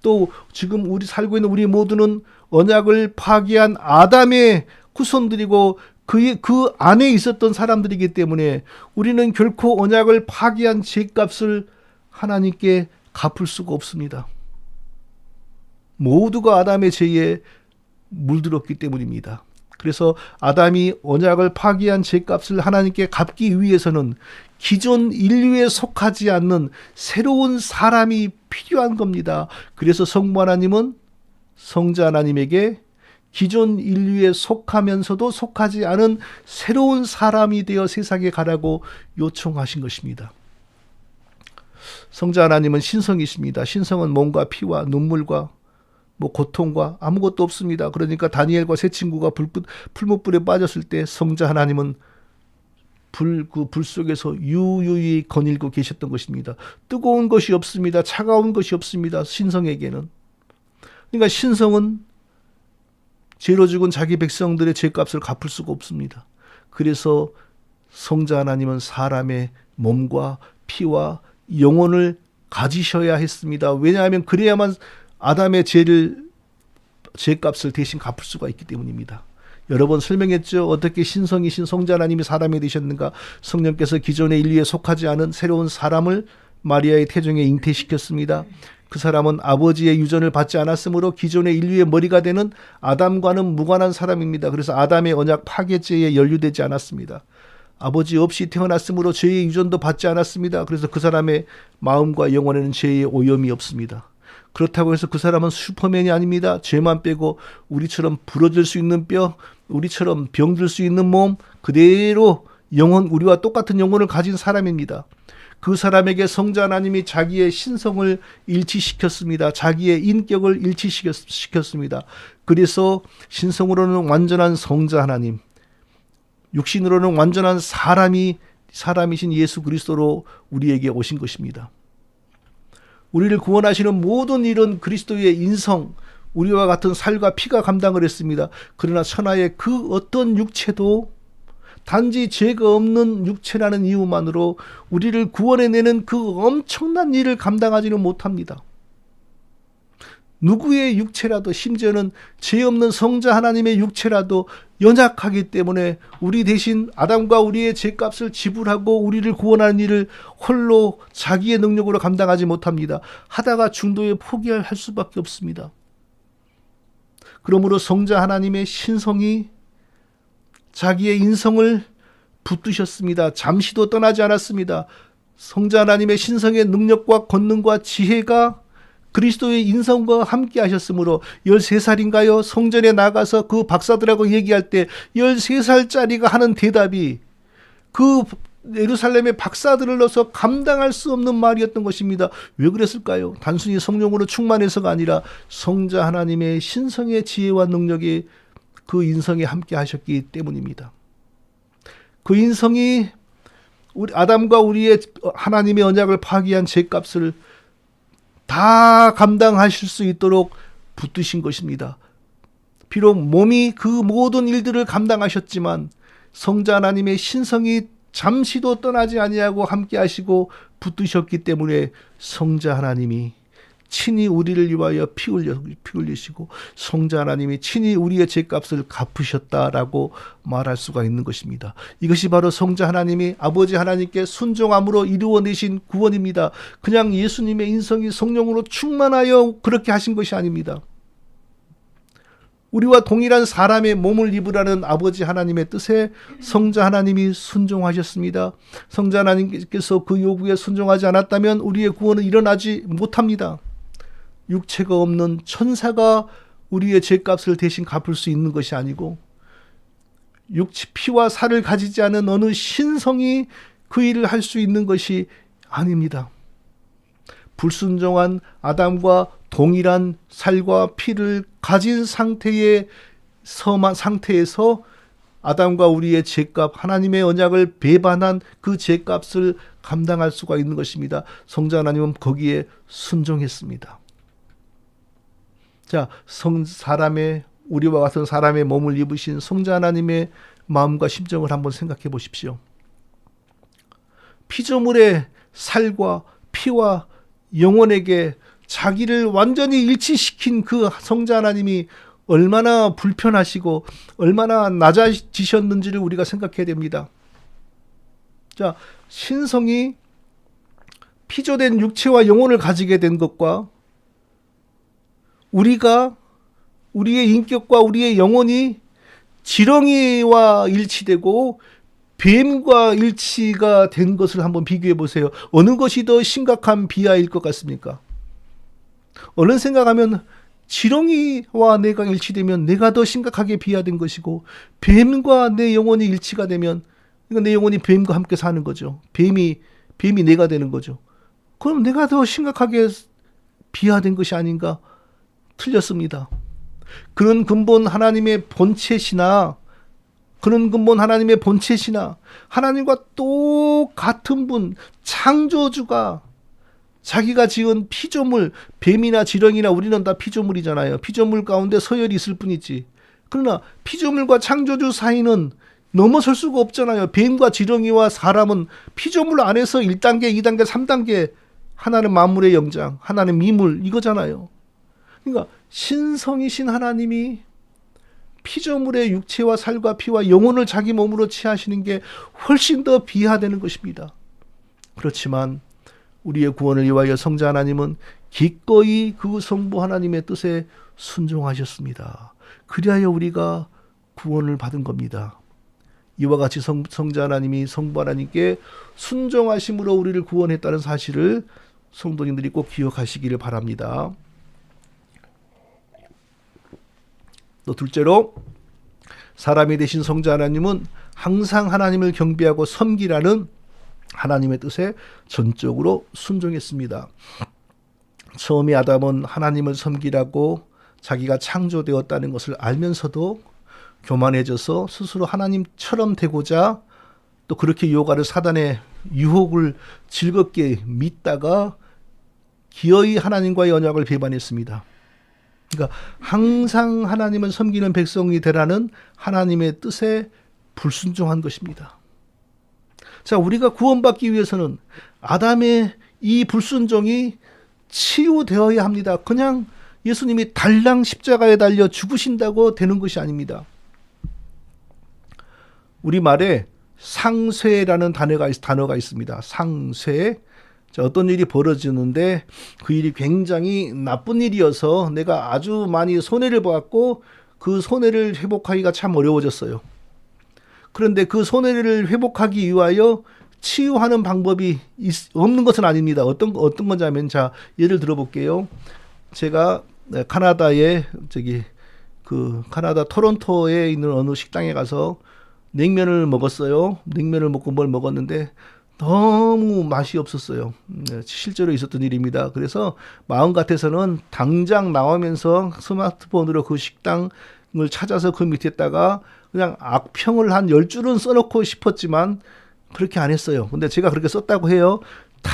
또 지금 우리 살고 있는 우리 모두는 언약을 파기한 아담의 후손들이고 그 안에 있었던 사람들이기 때문에 우리는 결코 언약을 파기한 죄값을 하나님께 갚을 수가 없습니다. 모두가 아담의 죄에 물들었기 때문입니다. 그래서 아담이 언약을 파기한 죄값을 하나님께 갚기 위해서는 기존 인류에 속하지 않는 새로운 사람이 필요한 겁니다. 그래서 성부 하나님은 성자 하나님에게 기존 인류에 속하면서도 속하지 않은 새로운 사람이 되어 세상에 가라고 요청하신 것입니다. 성자 하나님은 신성이십니다. 신성은 몸과 피와 눈물과 고통과 아무것도 없습니다. 그러니까 다니엘과 세 친구가 풀무불에 빠졌을 때 성자 하나님은 불 속에서 유유히 거닐고 계셨던 것입니다. 뜨거운 것이 없습니다. 차가운 것이 없습니다. 신성에게는. 그러니까 신성은 죄로 죽은 자기 백성들의 죄값을 갚을 수가 없습니다. 그래서 성자 하나님은 사람의 몸과 피와 영혼을 가지셔야 했습니다. 왜냐하면 그래야만 아담의 죄값을 대신 갚을 수가 있기 때문입니다. 여러 번 설명했죠. 어떻게 신성이신 성자 하나님이 사람이 되셨는가. 성령께서 기존의 인류에 속하지 않은 새로운 사람을 마리아의 태중에 잉태시켰습니다. 그 사람은 아버지의 유전을 받지 않았으므로 기존의 인류의 머리가 되는 아담과는 무관한 사람입니다. 그래서 아담의 언약 파괴죄에 연루되지 않았습니다. 아버지 없이 태어났으므로 죄의 유전도 받지 않았습니다. 그래서 그 사람의 마음과 영혼에는 죄의 오염이 없습니다. 그렇다고 해서 그 사람은 슈퍼맨이 아닙니다. 죄만 빼고 우리처럼 부러질 수 있는 뼈, 우리처럼 병들 수 있는 몸, 그대로 우리와 똑같은 영혼을 가진 사람입니다. 그 사람에게 성자 하나님이 자기의 신성을 일치시켰습니다. 자기의 인격을 일치시켰습니다. 그래서 신성으로는 완전한 성자 하나님, 육신으로는 완전한 사람이신 예수 그리스도로 우리에게 오신 것입니다. 우리를 구원하시는 모든 일은 그리스도의 인성, 우리와 같은 살과 피가 감당을 했습니다. 그러나 천하의 그 어떤 육체도 단지 죄가 없는 육체라는 이유만으로 우리를 구원해내는 그 엄청난 일을 감당하지는 못합니다. 누구의 육체라도, 심지어는 죄 없는 성자 하나님의 육체라도 연약하기 때문에 우리 대신 아담과 우리의 죄값을 지불하고 우리를 구원하는 일을 홀로 자기의 능력으로 감당하지 못합니다. 하다가 중도에 포기할 수밖에 없습니다. 그러므로 성자 하나님의 신성이 자기의 인성을 붙드셨습니다. 잠시도 떠나지 않았습니다. 성자 하나님의 신성의 능력과 권능과 지혜가 그리스도의 인성과 함께 하셨으므로 13살인가요? 성전에 나가서 그 박사들하고 얘기할 때 13살짜리가 하는 대답이 그 예루살렘의 박사들을 넣어서 감당할 수 없는 말이었던 것입니다. 왜 그랬을까요? 단순히 성령으로 충만해서가 아니라 성자 하나님의 신성의 지혜와 능력이 그 인성에 함께 하셨기 때문입니다. 그 인성이 우리 아담과 우리의 하나님의 언약을 파기한 죄값을 다 감당하실 수 있도록 붙드신 것입니다. 비록 몸이 그 모든 일들을 감당하셨지만 성자 하나님의 신성이 잠시도 떠나지 아니하고 함께 하시고 붙드셨기 때문에 성자 하나님이 친히 우리를 위하여 피 흘리시고 성자 하나님이 친히 우리의 죄값을 갚으셨다라고 말할 수가 있는 것입니다. 이것이 바로 성자 하나님이 아버지 하나님께 순종함으로 이루어내신 구원입니다. 그냥 예수님의 인성이 성령으로 충만하여 그렇게 하신 것이 아닙니다. 우리와 동일한 사람의 몸을 입으라는 아버지 하나님의 뜻에 성자 하나님이 순종하셨습니다. 성자 하나님께서 그 요구에 순종하지 않았다면 우리의 구원은 일어나지 못합니다. 육체가 없는 천사가 우리의 죄값을 대신 갚을 수 있는 것이 아니고 피와 살을 가지지 않은 어느 신성이 그 일을 할 수 있는 것이 아닙니다. 불순종한 아담과 동일한 살과 피를 가진 상태에서 아담과 우리의 죄값, 하나님의 언약을 배반한 그 죄값을 감당할 수가 있는 것입니다. 성자 하나님은 거기에 순종했습니다. 자, 우리와 같은 사람의 몸을 입으신 성자 하나님의 마음과 심정을 한번 생각해 보십시오. 피조물의 살과 피와 영혼에게 자기를 완전히 일치시킨 그 성자 하나님이 얼마나 불편하시고 얼마나 낮아지셨는지를 우리가 생각해야 됩니다. 자, 신성이 피조된 육체와 영혼을 가지게 된 것과 우리의 인격과 우리의 영혼이 지렁이와 일치되고 뱀과 일치가 된 것을 한번 비교해 보세요. 어느 것이 더 심각한 비하일 것 같습니까? 얼른 생각하면 지렁이와 내가 일치되면 내가 더 심각하게 비하된 것이고 뱀과 내 영혼이 일치가 되면 내 영혼이 뱀과 함께 사는 거죠. 뱀이 내가 되는 거죠. 그럼 내가 더 심각하게 비하된 것이 아닌가? 틀렸습니다. 그런 근본 하나님의 본체시나 하나님과 똑같은 분, 창조주가 자기가 지은 피조물, 뱀이나 지렁이나 우리는 다 피조물이잖아요. 피조물 가운데 서열이 있을 뿐이지. 그러나 피조물과 창조주 사이는 넘어설 수가 없잖아요. 뱀과 지렁이와 사람은 피조물 안에서 1단계, 2단계, 3단계 하나는 만물의 영장, 하나는 미물 이거잖아요. 그러니까 신성이신 하나님이 피조물의 육체와 살과 피와 영혼을 자기 몸으로 취하시는 게 훨씬 더 비하되는 것입니다. 그렇지만 우리의 구원을 위하여 성자 하나님은 기꺼이 그 성부 하나님의 뜻에 순종하셨습니다. 그리하여 우리가 구원을 받은 겁니다. 이와 같이 성자 하나님이 성부 하나님께 순종하심으로 우리를 구원했다는 사실을 성도님들이 꼭 기억하시기를 바랍니다. 또 둘째로 사람이 되신 성자 하나님은 항상 하나님을 경배하고 섬기라는 하나님의 뜻에 전적으로 순종했습니다. 처음에 아담은 하나님을 섬기라고 자기가 창조되었다는 것을 알면서도 교만해져서 스스로 하나님처럼 되고자 또 그렇게 사단의 유혹을 즐겁게 믿다가 기어이 하나님과의 언약을 배반했습니다. 그러니까 항상 하나님을 섬기는 백성이 되라는 하나님의 뜻에 불순종한 것입니다. 자, 우리가 구원받기 위해서는 아담의 이 불순종이 치유되어야 합니다. 그냥 예수님이 달랑 십자가에 달려 죽으신다고 되는 것이 아닙니다. 우리말에 상쇄라는 단어가 있습니다. 상쇄. 자, 어떤 일이 벌어지는데 그 일이 굉장히 나쁜 일이어서 내가 아주 많이 손해를 받고 그 손해를 회복하기가 참 어려워졌어요. 그런데 그 손해를 회복하기 위하여 치유하는 방법이 없는 것은 아닙니다. 어떤 건지 자, 예를 들어볼게요. 제가 카나다의 카나다 토론토에 있는 어느 식당에 가서 냉면을 먹었어요. 냉면을 먹고 뭘 먹었는데 너무 맛이 없었어요. 실제로 있었던 일입니다. 그래서 마음 같아서는 당장 나오면서 스마트폰으로 그 식당을 찾아서 그 밑에다가 그냥 악평을 한 10줄은 써놓고 싶었지만 그렇게 안 했어요. 근데 제가 그렇게 썼다고 해요. 다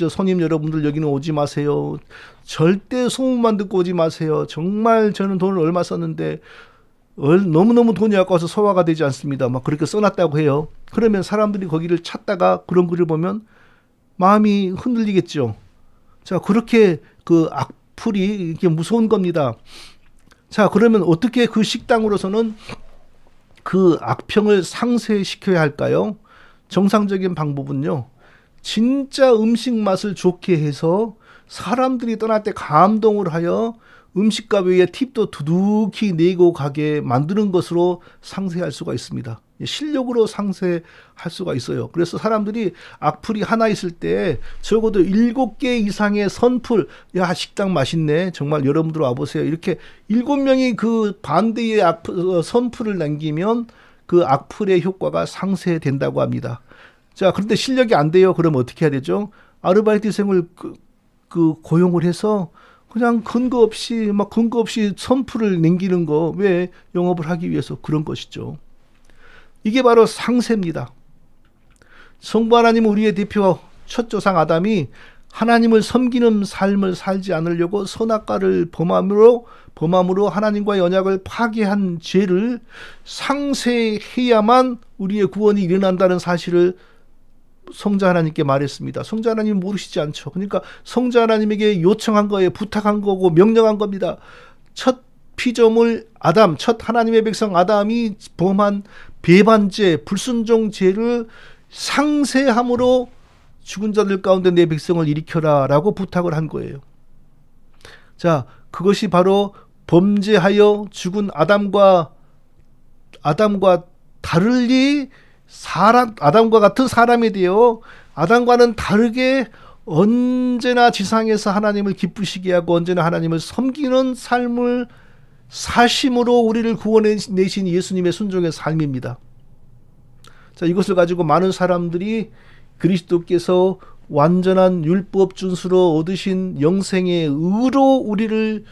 손님 여러분들 여기는 오지 마세요. 절대 소문만 듣고 오지 마세요. 정말 저는 돈을 얼마 썼는데 너무너무 돈이 아까워서 소화가 되지 않습니다. 막 그렇게 써놨다고 해요. 그러면 사람들이 거기를 찾다가 그런 글을 보면 마음이 흔들리겠죠. 자, 그렇게 그 악플이 이렇게 무서운 겁니다. 자, 그러면 어떻게 그 식당으로서는 그 악평을 상쇄시켜야 할까요? 정상적인 방법은요, 진짜 음식 맛을 좋게 해서 사람들이 떠날 때 감동을 하여 음식값 외에 팁도 두둑히 내고 가게 만드는 것으로 상세할 수가 있습니다. 실력으로 상세할 수가 있어요. 그래서 사람들이 악플이 하나 있을 때 적어도 7개 이상의 선풀, 야 식당 맛있네, 정말 여러분들 와보세요, 이렇게 7명이 그 반대의 선풀을 남기면 그 악플의 효과가 상쇄된다고 합니다. 자, 그런데 실력이 안 돼요. 그러면 어떻게 해야 되죠? 아르바이트생을 고용을 해서 그냥 근거 없이 선풀을 남기는 거, 왜? 영업을 하기 위해서 그런 것이죠. 이게 바로 상세입니다. 성부 하나님은 우리의 대표 첫 조상 아담이 하나님을 섬기는 삶을 살지 않으려고 선악과를 범함으로 하나님과의 언약을 파괴한 죄를 상쇄해야만 우리의 구원이 일어난다는 사실을 성자 하나님께 말했습니다. 성자 하나님은 모르시지 않죠. 그러니까 성자 하나님에게 요청한 거예요. 부탁한 거고 명령한 겁니다. 첫 피조물 아담, 첫 하나님의 백성 아담이 범한 배반죄, 불순종죄를 상쇄함으로 죽은 자들 가운데 내 백성을 일으켜라 라고 부탁을 한 거예요. 자, 그것이 바로 범죄하여 죽은 아담과 다르리 아담과 같은 사람이 되어 아담과는 다르게 언제나 지상에서 하나님을 기쁘시게 하고 언제나 하나님을 섬기는 삶을 사심으로 우리를 구원해내신 예수님의 순종의 삶입니다. 자, 이것을 가지고 많은 사람들이 그리스도께서 완전한 율법 준수로 얻으신 영생의 의로 우리를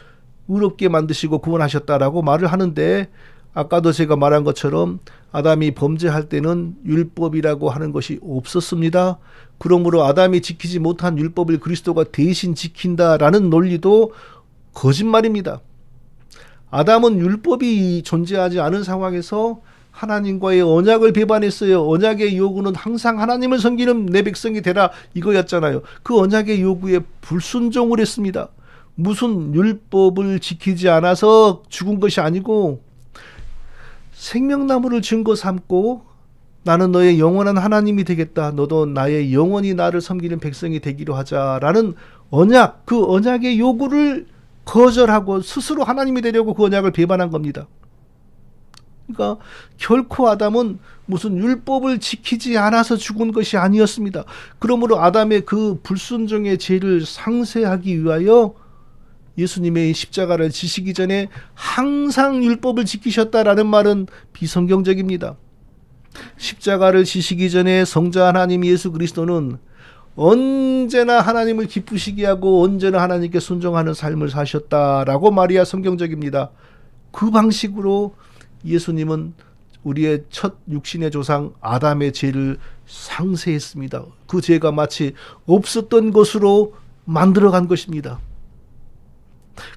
의롭게 만드시고 구원하셨다라고 말을 하는데, 아까도 제가 말한 것처럼 아담이 범죄할 때는 율법이라고 하는 것이 없었습니다. 그러므로 아담이 지키지 못한 율법을 그리스도가 대신 지킨다라는 논리도 거짓말입니다. 아담은 율법이 존재하지 않은 상황에서 하나님과의 언약을 배반했어요. 언약의 요구는 항상 하나님을 섬기는 내 백성이 되라, 이거였잖아요. 그 언약의 요구에 불순종을 했습니다. 무슨 율법을 지키지 않아서 죽은 것이 아니고 생명나무를 증거 삼고 나는 너의 영원한 하나님이 되겠다, 너도 나의 영원히 나를 섬기는 백성이 되기로 하자라는 언약, 그 언약의 요구를 거절하고 스스로 하나님이 되려고 그 언약을 배반한 겁니다. 그러니까 결코 아담은 무슨 율법을 지키지 않아서 죽은 것이 아니었습니다. 그러므로 아담의 그 불순종의 죄를 상쇄하기 위하여 예수님의 십자가를 지시기 전에 항상 율법을 지키셨다라는 말은 비성경적입니다. 십자가를 지시기 전에 성자 하나님 예수 그리스도는 언제나 하나님을 기쁘시게 하고 언제나 하나님께 순종하는 삶을 사셨다라고 말이야 성경적입니다. 그 방식으로 예수님은 우리의 첫 육신의 조상 아담의 죄를 상쇄했습니다. 그 죄가 마치 없었던 것으로 만들어간 것입니다.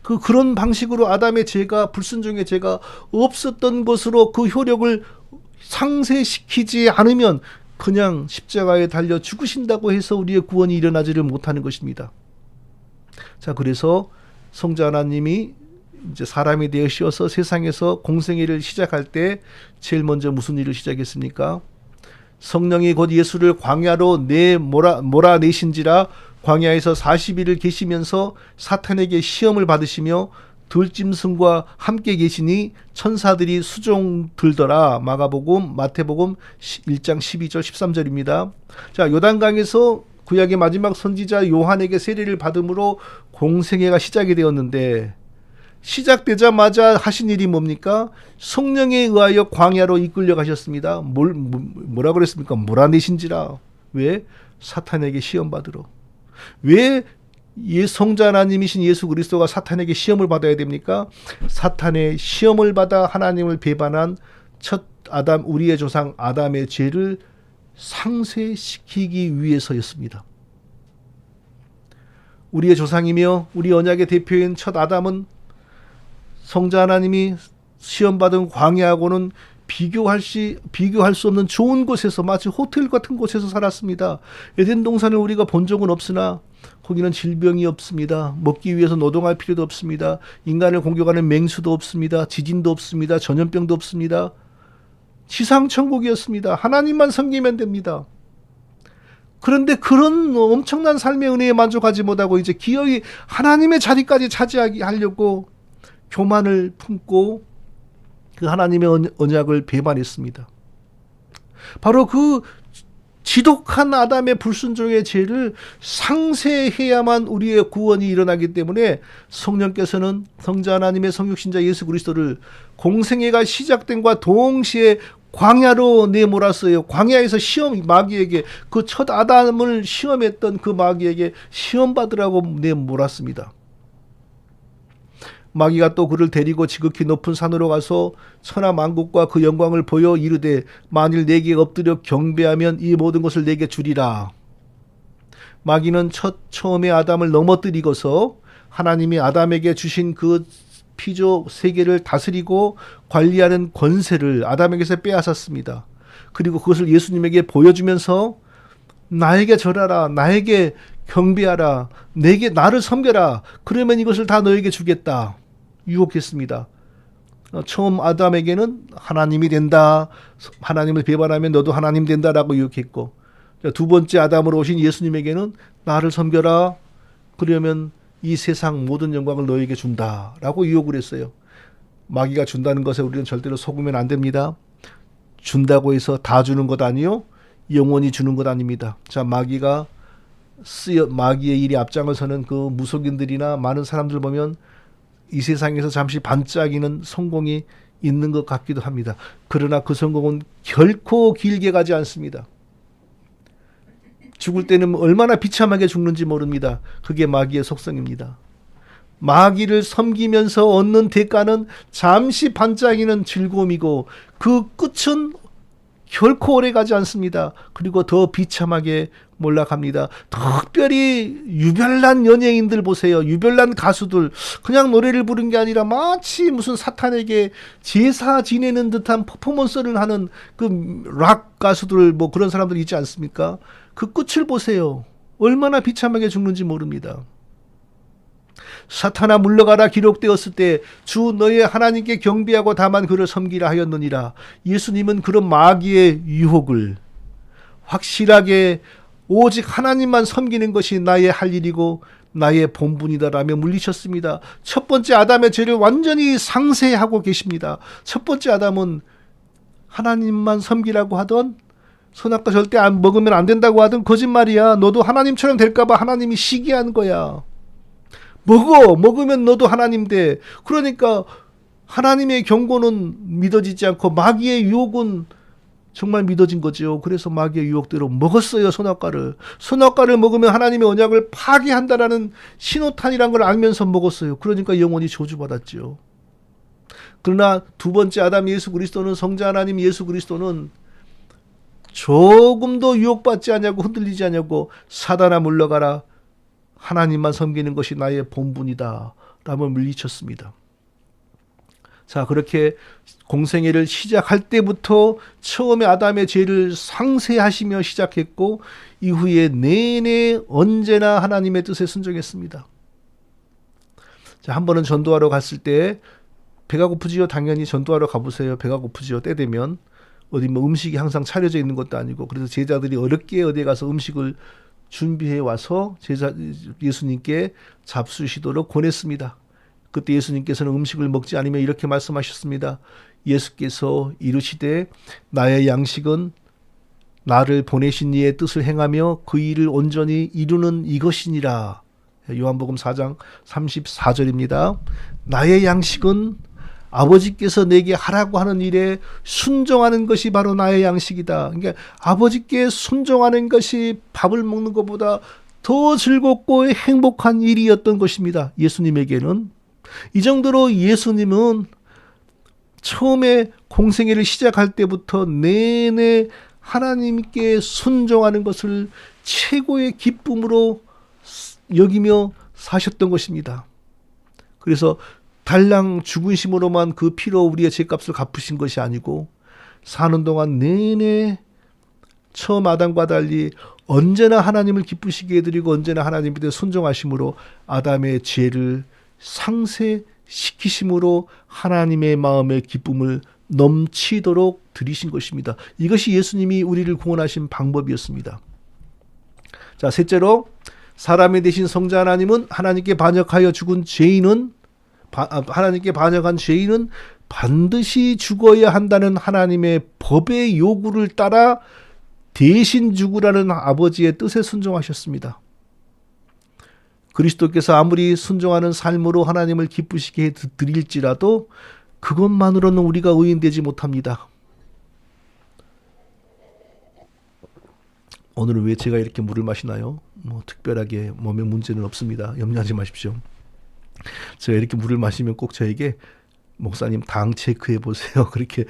그런 방식으로 아담의 죄가, 불순종의 죄가 없었던 것으로 그 효력을 상쇄시키지 않으면 그냥 십자가에 달려 죽으신다고 해서 우리의 구원이 일어나지를 못하는 것입니다. 자, 그래서 성자 하나님이 이제 사람이 되어 씌어서 세상에서 공생애를 시작할 때 제일 먼저 무슨 일을 시작했습니까? 성령이 곧 예수를 광야로 몰아내신지라 광야에서 40일을 계시면서 사탄에게 시험을 받으시며 들짐승과 함께 계시니 천사들이 수종 들더라. 마가복음, 마태복음 1장 12절 13절입니다. 자, 요단강에서 구약의 마지막 선지자 요한에게 세례를 받음으로 공생애가 시작이 되었는데, 시작되자마자 하신 일이 뭡니까? 성령에 의하여 광야로 이끌려 가셨습니다. 뭐라 그랬습니까? 몰아내신지라. 왜? 사탄에게 시험 받으러. 왜 성자 하나님이신 예수 그리스도가 사탄에게 시험을 받아야 됩니까? 사탄의 시험을 받아 하나님을 배반한 첫 아담, 우리의 조상 아담의 죄를 상쇄시키기 위해서였습니다. 우리의 조상이며 우리 언약의 대표인 첫 아담은 성자 하나님이 시험받은 광야하고는 비교할 수 없는 좋은 곳에서, 마치 호텔 같은 곳에서 살았습니다. 에덴 동산을 우리가 본 적은 없으나 거기는 질병이 없습니다. 먹기 위해서 노동할 필요도 없습니다. 인간을 공격하는 맹수도 없습니다. 지진도 없습니다. 전염병도 없습니다. 지상천국이었습니다. 하나님만 섬기면 됩니다. 그런데 그런 엄청난 삶의 은혜에 만족하지 못하고 이제 기어이 하나님의 자리까지 차지하게 하려고 교만을 품고 그 하나님의 언약을 배반했습니다. 바로 그 지독한 아담의 불순종의 죄를 상쇄해야만 우리의 구원이 일어나기 때문에 성령께서는 성자 하나님의 성육신자 예수 그리스도를 공생애가 시작된과 동시에 광야로 내몰았어요. 광야에서 마귀에게 그 첫 아담을 시험했던 그 마귀에게 시험 받으라고 내몰았습니다. 마귀가 또 그를 데리고 지극히 높은 산으로 가서 천하 만국과 그 영광을 보여 이르되 만일 내게 엎드려 경배하면 이 모든 것을 내게 주리라. 마귀는 처음에 아담을 넘어뜨리고서 하나님이 아담에게 주신 그 피조 세계를 다스리고 관리하는 권세를 아담에게서 빼앗았습니다. 그리고 그것을 예수님에게 보여주면서 나에게 절하라, 나에게 경배하라, 나를 섬겨라, 그러면 이것을 다 너에게 주겠다 유혹했습니다. 처음 아담에게는 하나님이 된다, 하나님을 배반하면 너도 하나님 된다라고 유혹했고, 두 번째 아담으로 오신 예수님에게는 나를 섬겨라, 그러면 이 세상 모든 영광을 너에게 준다라고 유혹을 했어요. 마귀가 준다는 것에 우리는 절대로 속으면 안 됩니다. 준다고 해서 다 주는 것 아니요, 영원히 주는 것 아닙니다. 자, 마귀의 일이 앞장을 서는 그 무속인들이나 많은 사람들 보면 이 세상에서 잠시 반짝이는 성공이 있는 것 같기도 합니다. 그러나 그 성공은 결코 길게 가지 않습니다. 죽을 때는 얼마나 비참하게 죽는지 모릅니다. 그게 마귀의 속성입니다. 마귀를 섬기면서 얻는 대가는 잠시 반짝이는 즐거움이고 그 끝은 결코 오래 가지 않습니다. 그리고 더 비참하게 몰락합니다. 특별히 유별난 연예인들 보세요. 유별난 가수들, 그냥 노래를 부른 게 아니라 마치 무슨 사탄에게 제사 지내는 듯한 퍼포먼스를 하는 그 락 가수들, 뭐 그런 사람들 있지 않습니까? 그 끝을 보세요. 얼마나 비참하게 죽는지 모릅니다. 사탄아 물러가라 기록되었을 때 주 너의 하나님께 경배하고 다만 그를 섬기라 하였느니라. 예수님은 그런 마귀의 유혹을 확실하게 오직 하나님만 섬기는 것이 나의 할 일이고 나의 본분이다라며 물리쳤습니다. 첫 번째 아담의 죄를 완전히 상쇄하고 계십니다. 첫 번째 아담은 하나님만 섬기라고 하던, 선악과 절대 안 먹으면 안 된다고 하던 거짓말이야. 너도 하나님처럼 될까봐 하나님이 시기한 거야. 먹으면 너도 하나님 돼. 그러니까 하나님의 경고는 믿어지지 않고 마귀의 유혹은 정말 믿어진 거죠. 그래서 마귀의 유혹대로 먹었어요. 선악과를 먹으면 하나님의 언약을 파괴한다라는 신호탄이란 걸 알면서 먹었어요. 그러니까 영원히 저주받았죠. 그러나 두 번째 아담 예수 그리스도는, 성자 하나님 예수 그리스도는 조금도 유혹받지 않냐고, 흔들리지 않냐고, 사단아 물러가라, 하나님만 섬기는 것이 나의 본분이다 라며 물리쳤습니다. 자, 그렇게 공생애를 시작할 때부터 처음에 아담의 죄를 상쇄하시며 시작했고 이후에 내내 언제나 하나님의 뜻에 순종했습니다. 자, 한 번은 전도하러 갔을 때 배가 고프지요? 당연히 전도하러 가보세요. 배가 고프지요? 때 되면 어디 뭐 음식이 항상 차려져 있는 것도 아니고, 그래서 제자들이 어렵게 어디에 가서 음식을 준비해 와서 예수님께 잡수시도록 권했습니다. 그때 예수님께서는 음식을 먹지 않으면 이렇게 말씀하셨습니다. 예수께서 이르시되 나의 양식은 나를 보내신 이의 뜻을 행하며 그 일을 온전히 이루는 이것이니라. 요한복음 4장 34절입니다. 나의 양식은 아버지께서 내게 하라고 하는 일에 순종하는 것이 바로 나의 양식이다. 그러니까 아버지께 순종하는 것이 밥을 먹는 것보다 더 즐겁고 행복한 일이었던 것입니다. 예수님에게는. 이 정도로 예수님은 처음에 공생애를 시작할 때부터 내내 하나님께 순종하는 것을 최고의 기쁨으로 여기며 사셨던 것입니다. 그래서 달랑 죽으심으로만 그 피로 우리의 죄값을 갚으신 것이 아니고 사는 동안 내내 처음 아담과 달리 언제나 하나님을 기쁘시게 해드리고 언제나 하나님께 순종하심으로 아담의 죄를 상쇄시키심으로 하나님의 마음의 기쁨을 넘치도록 드리신 것입니다. 이것이 예수님이 우리를 구원하신 방법이었습니다. 자, 셋째로 사람이 되신 성자 하나님은 하나님께 반역하여 죽은 죄인은 하나님께 반역한 죄인은 반드시 죽어야 한다는 하나님의 법의 요구를 따라 대신 죽으라는 아버지의 뜻에 순종하셨습니다. 그리스도께서 아무리 순종하는 삶으로 하나님을 기쁘시게 해 드릴지라도 그것만으로는 우리가 의인되지 못합니다. 오늘은 왜 제가 이렇게 물을 마시나요? 특별하게 몸에 문제는 없습니다. 염려하지 마십시오. 제가 이렇게 물을 마시면 꼭 저에게 목사님 당 체크해 보세요. 그렇게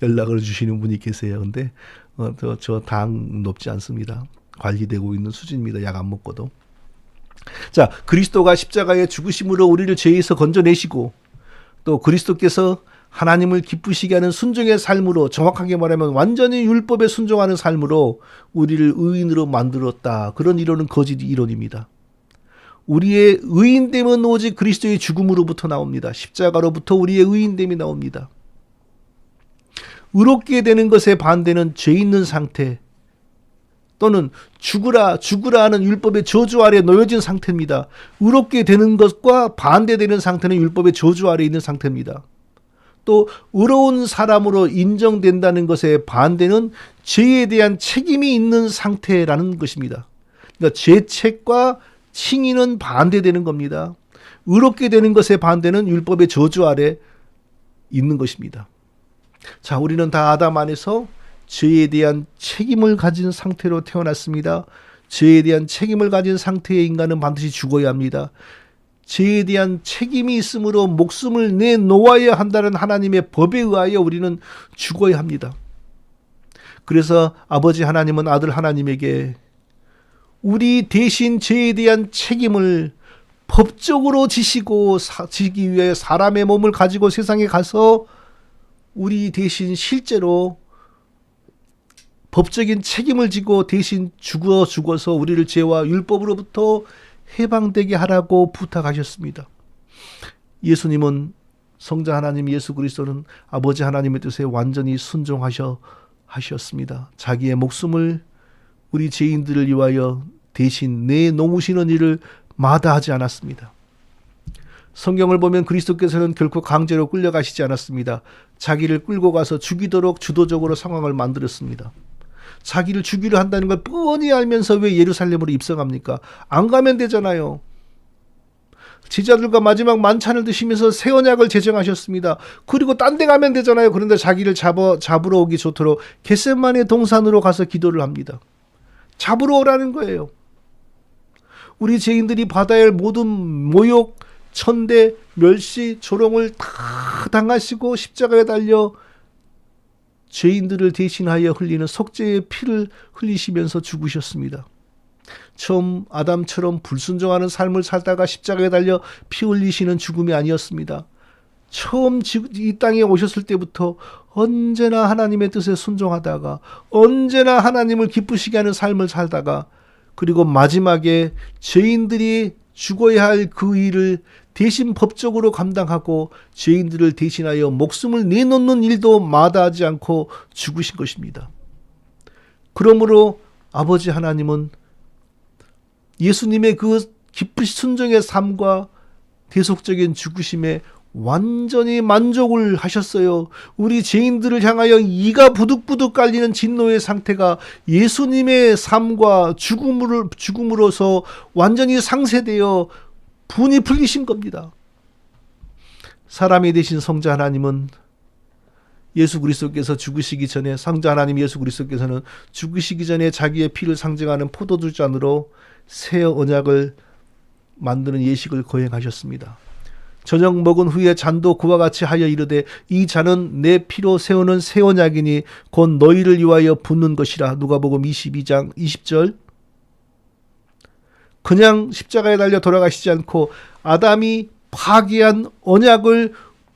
연락을 주시는 분이 계세요. 근데 저 당 높지 않습니다. 관리되고 있는 수준입니다. 약 안 먹고도. 자, 그리스도가 십자가의 죽으심으로 우리를 죄에서 건져내시고 또 그리스도께서 하나님을 기쁘시게 하는 순종의 삶으로, 정확하게 말하면 완전히 율법에 순종하는 삶으로 우리를 의인으로 만들었다. 그런 이론은 거짓 이론입니다. 우리의 의인됨은 오직 그리스도의 죽음으로부터 나옵니다. 십자가로부터 우리의 의인됨이 나옵니다. 의롭게 되는 것에 반대는 죄 있는 상태 또는 죽으라 하는 율법의 저주 아래 놓여진 상태입니다. 의롭게 되는 것과 반대되는 상태는 율법의 저주 아래 있는 상태입니다. 또 의로운 사람으로 인정된다는 것에 반대는 죄에 대한 책임이 있는 상태라는 것입니다. 그러니까 죄책과 칭의는 반대되는 겁니다. 의롭게 되는 것에 반대는 율법의 저주 아래 있는 것입니다. 자, 우리는 다 아담 안에서 죄에 대한 책임을 가진 상태로 태어났습니다. 죄에 대한 책임을 가진 상태의 인간은 반드시 죽어야 합니다. 죄에 대한 책임이 있으므로 목숨을 내놓아야 한다는 하나님의 법에 의하여 우리는 죽어야 합니다. 그래서 아버지 하나님은 아들 하나님에게 우리 대신 죄에 대한 책임을 법적으로 지기 위해 사람의 몸을 가지고 세상에 가서 우리 대신 실제로 법적인 책임을 지고 대신 죽어서 우리를 죄와 율법으로부터 해방되게 하라고 부탁하셨습니다. 예수님은, 성자 하나님 예수 그리스도는 아버지 하나님의 뜻에 완전히 순종하셨습니다. 자기의 목숨을 우리 죄인들을 위하여 대신 내놓으시는 일을 마다하지 않았습니다. 성경을 보면 그리스도께서는 결코 강제로 끌려가시지 않았습니다. 자기를 끌고 가서 죽이도록 주도적으로 상황을 만들었습니다. 자기를 죽이려 한다는 걸 뻔히 알면서 왜 예루살렘으로 입성합니까? 안 가면 되잖아요. 제자들과 마지막 만찬을 드시면서 새 언약을 제정하셨습니다. 그리고 딴 데 가면 되잖아요. 그런데 자기를 잡으러 오기 좋도록 겟세마네 동산으로 가서 기도를 합니다. 잡으러 오라는 거예요. 우리 죄인들이 받아야 할 모든 모욕, 천대, 멸시, 조롱을 다 당하시고 십자가에 달려 죄인들을 대신하여 흘리는 속죄의 피를 흘리시면서 죽으셨습니다. 처음 아담처럼 불순종하는 삶을 살다가 십자가에 달려 피 흘리시는 죽음이 아니었습니다. 처음 이 땅에 오셨을 때부터 언제나 하나님의 뜻에 순종하다가 언제나 하나님을 기쁘시게 하는 삶을 살다가 그리고 마지막에 죄인들이 죽어야 할 그 일을 대신 법적으로 감당하고 죄인들을 대신하여 목숨을 내놓는 일도 마다하지 않고 죽으신 것입니다. 그러므로 아버지 하나님은 예수님의 그 기쁘신 순종의 삶과 대속적인 죽으심에 완전히 만족을 하셨어요. 우리 죄인들을 향하여 이가 부득부득 깔리는 진노의 상태가 예수님의 삶과 죽음으로서 완전히 상쇄되어 분이 풀리신 겁니다. 사람이 되신 성자 하나님은 예수 그리스도께서 죽으시기 전에, 성자 하나님 예수 그리스도께서는 죽으시기 전에 자기의 피를 상징하는 포도주 잔으로 새 언약을 만드는 예식을 거행하셨습니다. 저녁 먹은 후에 잔도 그와 같이 하여 이르되 이 잔은 내 피로 세우는 새 언약이니 곧 너희를 위하여 붓는 것이라. 누가복음 22장 20절. 그냥 십자가에 달려 돌아가시지 않고 아담이 파기한 언약을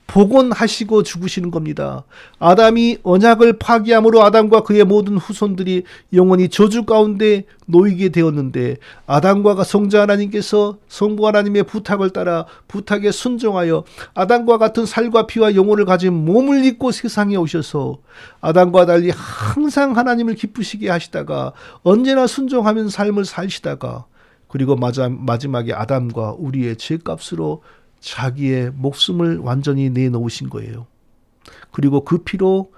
복원하시고 죽으시는 겁니다. 아담이 언약을 파기함으로 아담과 그의 모든 후손들이 영원히 저주 가운데 놓이게 되었는데, 아담과 성자 하나님께서 성부 하나님의 부탁을 따라 부탁에 순종하여 아담과 같은 살과 피와 영혼을 가진 몸을 입고 세상에 오셔서 아담과 달리 항상 하나님을 기쁘시게 하시다가 언제나 순종하면 삶을 사시다가, 그리고 마지막에 아담과 우리의 죄값으로 자기의 목숨을 완전히 내놓으신 거예요. 그리고 그 피로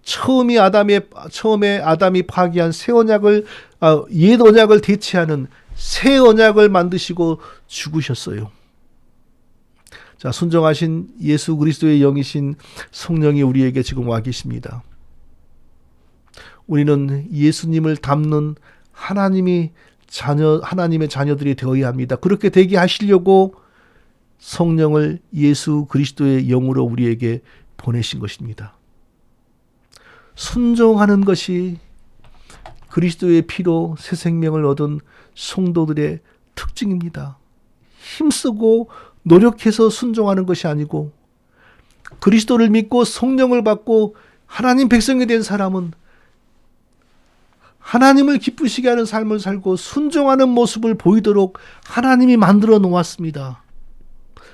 처음에 아담이 파기한 옛 언약을 대체하는 새 언약을 만드시고 죽으셨어요. 자, 순종하신 예수 그리스도의 영이신 성령이 우리에게 지금 와 계십니다. 우리는 예수님을 닮는 하나님의 자녀들이 되어야 합니다. 그렇게 되게 하시려고 성령을 예수 그리스도의 영으로 우리에게 보내신 것입니다. 순종하는 것이 그리스도의 피로 새 생명을 얻은 성도들의 특징입니다. 힘쓰고 노력해서 순종하는 것이 아니고, 그리스도를 믿고 성령을 받고 하나님 백성이 된 사람은 하나님을 기쁘시게 하는 삶을 살고 순종하는 모습을 보이도록 하나님이 만들어 놓았습니다.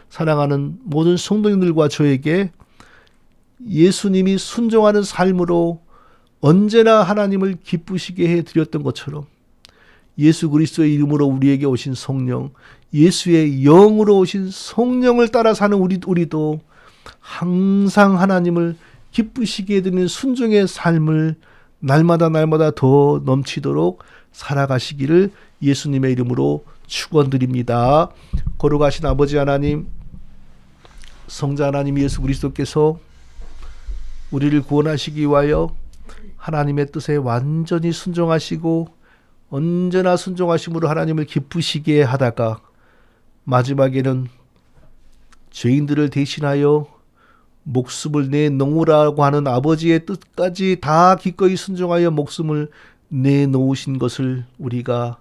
사랑하는 모든 성도님들과 저에게 예수님이 순종하는 삶으로 언제나 하나님을 기쁘시게 해드렸던 것처럼, 예수 그리스도의 이름으로 우리에게 오신 성령, 예수의 영으로 오신 성령을 따라 사는 우리도 항상 하나님을 기쁘시게 해드리는 순종의 삶을 날마다 더 넘치도록 살아가시기를 예수님의 이름으로 축원드립니다. 거룩하신 아버지 하나님, 성자 하나님 예수 그리스도께서 우리를 구원하시기 위하여 하나님의 뜻에 완전히 순종하시고 언제나 순종하심으로 하나님을 기쁘시게 하다가 마지막에는 죄인들을 대신하여 목숨을 내놓으라고 하는 아버지의 뜻까지 다 기꺼이 순종하여 목숨을 내놓으신 것을 우리가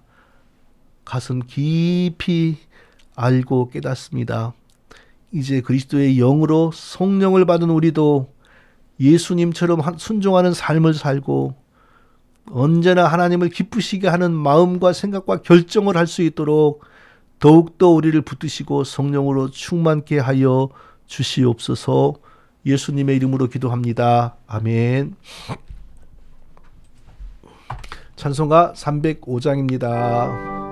가슴 깊이 알고 깨닫습니다. 이제 그리스도의 영으로 성령을 받은 우리도 예수님처럼 순종하는 삶을 살고 언제나 하나님을 기쁘시게 하는 마음과 생각과 결정을 할 수 있도록 더욱더 우리를 붙드시고 성령으로 충만케 하여 주시옵소서. 예수님의 이름으로 기도합니다. 아멘. 찬송가 305장입니다.